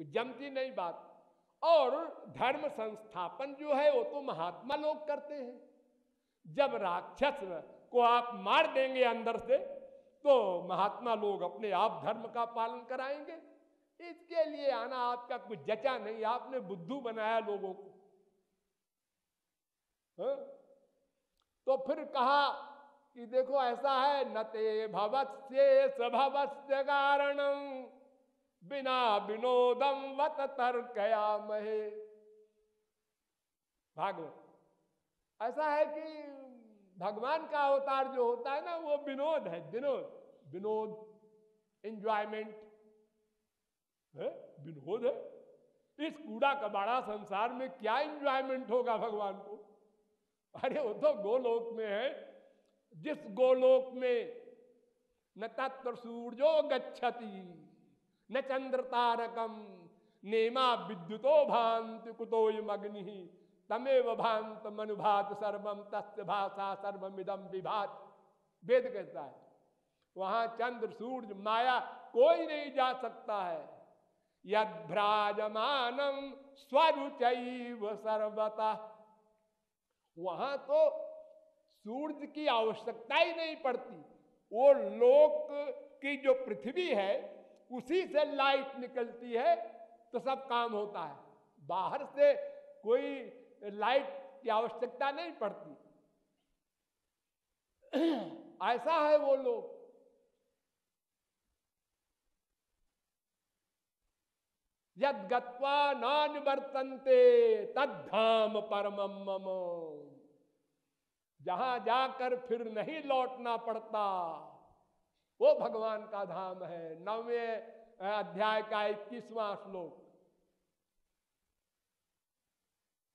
जमती नहीं बात। और धर्म संस्थापन जो है वो तो महात्मा लोग करते हैं। जब राक्षस को आप मार देंगे अंदर से तो महात्मा लोग अपने आप धर्म का पालन कराएंगे। इसके लिए आना आपका कुछ जचा नहीं, आपने बुद्धू बनाया लोगों को। हाँ? तो फिर कहा कि देखो ऐसा है, न ते भवत्स्ये स्वभवस्य कारणम बिना विनोदम वत तर्कयामहे। भागवत ऐसा है कि भगवान का अवतार जो होता है ना वो विनोद है, विनोद विनोद एंजॉयमेंट है, विनोद है। इस कूड़ा कबाड़ा संसार में क्या एंजॉयमेंट होगा भगवान को? अरे वो तो गोलोक में है, जिस गोलोक में न तत्र सूर्यो गच्छति न चंद्र तारकम नेमा विद्युतो भांति कुतोयम अग्नि तमेव भांत मनुभात सर्वम तस्य भाषा सर्वमिदम विभात। वेद कहता है वहां चंद्र सूर्य माया कोई नहीं जा सकता है। यद भ्राजमानम स्वरुचैव सर्वतः, वहां तो सूर्य की आवश्यकता ही नहीं पड़ती। वो लोक की जो पृथ्वी है उसी से लाइट निकलती है तो सब काम होता है। बाहर से कोई लाइट की आवश्यकता नहीं पड़ती। ऐसा है वो लोग। यद गत्वा नानिवर्तन्ते तद्धाम परमम मम, जहां जाकर फिर नहीं लौटना पड़ता वो भगवान का धाम है। 9वें अध्याय का 21वां श्लोक।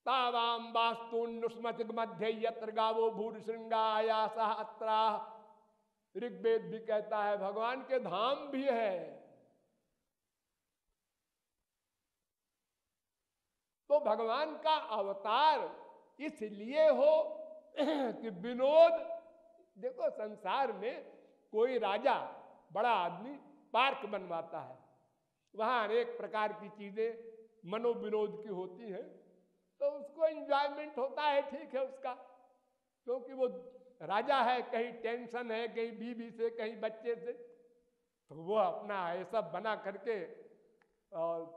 तावाम वास्तुन्नुस्मतिक मध्य यत्र गावो भूर श्रृंगायासा अत्रा। ऋग्वेद भी कहता है भगवान के धाम भी है। तो भगवान का अवतार इसलिए हो कि विनोद। देखो संसार में कोई राजा बड़ा आदमी पार्क बनवाता है, वहां अनेक प्रकार की चीजें मनोविनोद की होती हैं, तो उसको एंजॉयमेंट होता है, ठीक है उसका, क्योंकि वो राजा है, कहीं टेंशन है, कहीं बीवी से, कहीं बच्चे से, तो वो अपना ये सब बना करके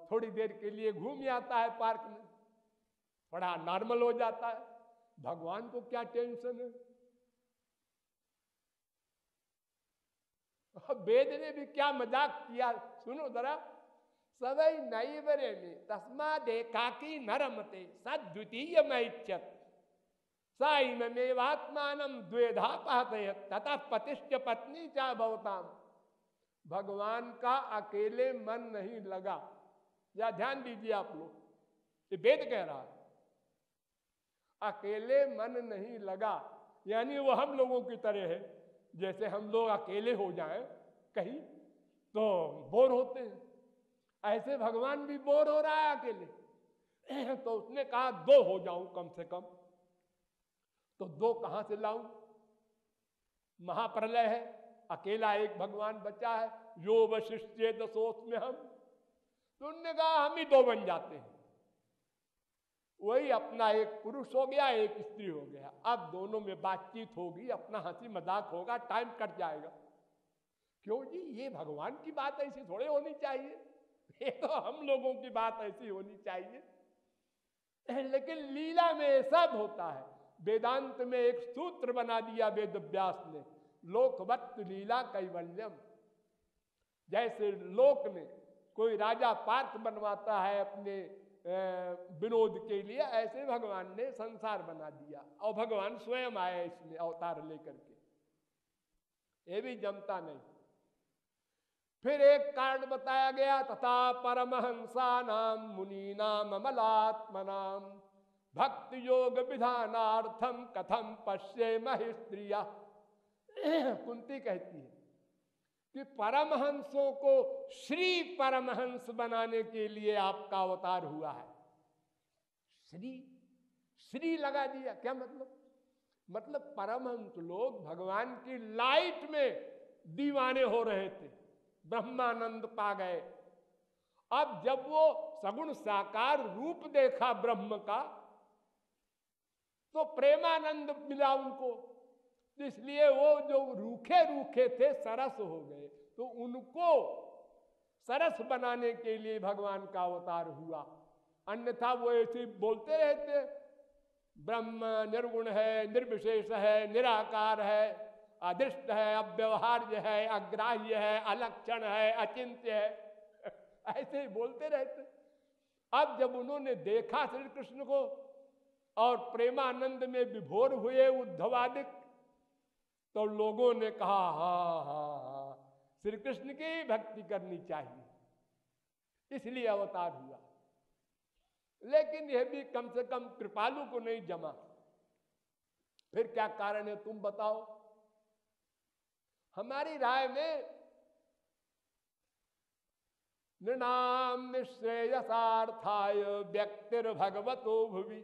थोड़ी देर के लिए घूम आता है पार्क में, बड़ा नॉर्मल हो जाता है। भगवान को क्या टेंशन है? वेद ने भी क्या मजाक किया, सुनो जरा। सवै नैवरे में तस्मा देखा की नरमते सद्वितीय मैच्छत साइम मेवात्मानम द्वेधा पातयत तथा पतिष्ठ पत्नी चा भवताम। भगवान का अकेले मन नहीं लगा, या ध्यान दीजिए आप लोग, ये वेद कह रहा है। अकेले मन नहीं लगा यानी वो हम लोगों की तरह है। जैसे हम लोग अकेले हो जाएं कहीं तो बोर होते हैं, ऐसे भगवान भी बोर हो रहा है अकेले। तो उसने कहा 2 हो जाऊं कम से कम। तो 2 कहां से लाऊं? महाप्रलय है, अकेला एक भगवान बचा है, यो वशिष्ठे दशोस में हम। तो उन्होंने कहा हम ही 2 बन जाते हैं। वही अपना एक पुरुष हो गया, एक स्त्री हो गया। अब दोनों में बातचीत होगी, अपना हंसी मजाक होगा, टाइम कट जाएगा। क्यों जी, ये भगवान की बात ऐसी थोड़े होनी चाहिए, ये तो हम लोगों की बात ऐसी होनी चाहिए। लेकिन लीला में सब होता है। वेदांत में एक सूत्र बना दिया वेद व्यास ने, लोकवत् लीला कैवल्यम। जैसे लोक में कोई राजा पार्क बनवाता है अपने विनोद के लिए, ऐसे भगवान ने संसार बना दिया और भगवान स्वयं आए इसमें अवतार लेकर के। ये भी जमता नहीं। फिर एक कारण बताया गया, तथा परमहंसा नाम मुनि नाम अमलात्मनाम भक्ति योग विधानार्थम कथम पश्ये महिस्त्रिया। कुंती कहती है कि परमहंसों को श्री परमहंस बनाने के लिए आपका अवतार हुआ है। श्री श्री लगा दिया, क्या मतलब? मतलब परमहंस लोग भगवान की लाइट में दीवाने हो रहे थे, ब्रह्मानंद पा गए अब जब वो सगुण साकार रूप देखा ब्रह्म का तो प्रेमानंद मिला उनको, इसलिए वो जो रूखे रूखे थे सरस हो गए। तो उनको सरस बनाने के लिए भगवान का अवतार हुआ, अन्यथा वो ऐसे बोलते रहते ब्रह्म निर्गुण है, निर्विशेष है, निराकार है, अदृष्ट है, अव्यवहार्य है, अग्राह्य है, अलक्षण है, अचिंत्य है ऐसे ही बोलते रहते। अब जब उन्होंने देखा श्री कृष्ण को और प्रेमानंद में विभोर हुए उद्धवादिक, तो लोगों ने कहा हाँ हाँ हाँ श्री कृष्ण की भक्ति करनी चाहिए, इसलिए अवतार हुआ। लेकिन यह भी कम से कम कृपालु को नहीं जमा। फिर क्या कारण है तुम बताओ? हमारी राय में नृणाम निश्रेयसार्थाय व्यक्तिर भगवतो भुवि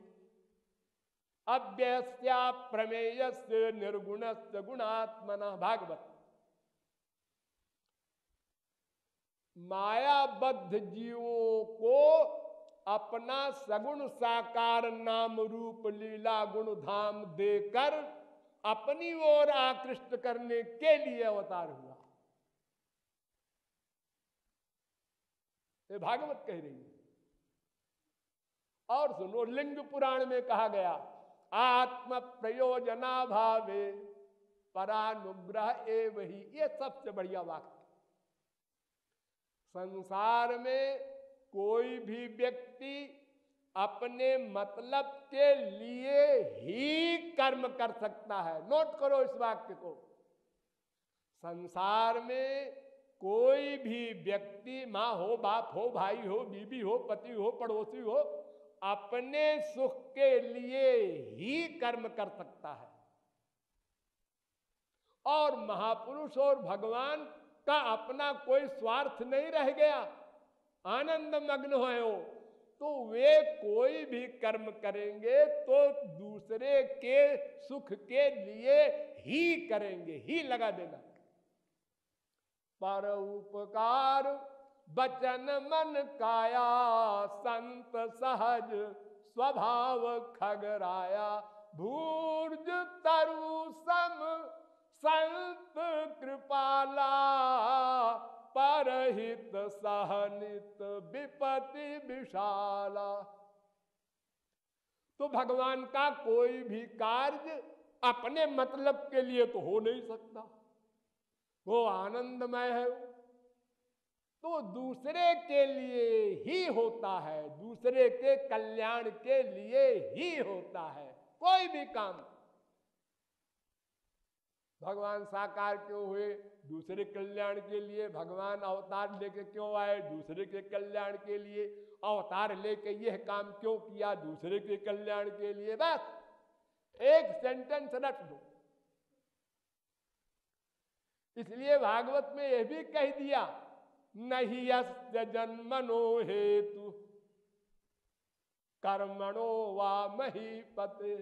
अव्यस्या प्रमेयस्य निर्गुणस्य गुणात्मना। भागवत। मायाबद्ध जीवों को अपना सगुण साकार नाम रूप लीला गुण धाम देकर अपनी ओर आकृष्ट करने के लिए अवतार हुआ। ये भागवत कह रही है। और सुनो, लिंग पुराण में कहा गया आत्म प्रयोजना भावे परानुग्रह एव ही। ये सबसे बढ़िया वाक्य। संसार में कोई भी व्यक्ति अपने मतलब के लिए ही कर्म कर सकता है। नोट करो इस वाक्य को। संसार में कोई भी व्यक्ति, माँ हो, बाप हो, भाई हो, बीवी हो, पति हो, पड़ोसी हो, अपने सुख के लिए ही कर्म कर सकता है। और महापुरुष और भगवान का अपना कोई स्वार्थ नहीं रह गया, आनंद मग्न हो, तो वे कोई भी कर्म करेंगे तो दूसरे के सुख के लिए ही करेंगे, ही लगा देना। पर उपकार बचन मन काया संत सहज स्वभाव खगराया भूर्ज तरु सम संत कृपाला परहित सहनित विपति विशाला। तो भगवान का कोई भी कार्य अपने मतलब के लिए तो हो नहीं सकता, वो आनंदमय है, तो दूसरे के लिए ही होता है, दूसरे के कल्याण के लिए ही होता है कोई भी काम। भगवान साकार क्यों हुए? दूसरे कल्याण के लिए। भगवान अवतार लेके क्यों आए? दूसरे के कल्याण के लिए। अवतार लेके यह काम क्यों किया? दूसरे के कल्याण के लिए। बस एक सेंटेंस रख दो। इसलिए भागवत में यह भी कह दिया नहीं यस्य जन्मनो हेतु कर्मणो वा महीपते।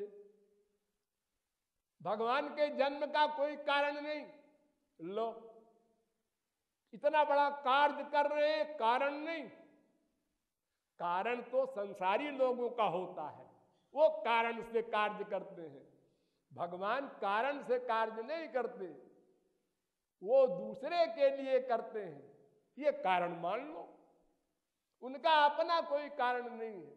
भगवान के जन्म का कोई कारण नहीं। लो, इतना बड़ा कार्य कर रहे हैं, कारण नहीं। कारण तो संसारी लोगों का होता है, वो कारण से कार्य करते हैं। भगवान कारण से कार्य नहीं करते, वो दूसरे के लिए करते हैं। ये कारण मान लो, उनका अपना कोई कारण नहीं है।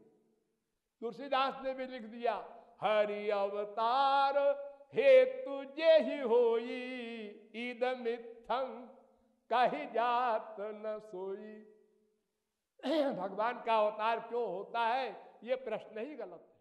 तुलसीदास ने भी लिख दिया हरि अवतार हेतु जे ही होई इदमित्थं कही जात न सोई। भगवान का अवतार क्यों होता है, ये प्रश्न ही गलत है।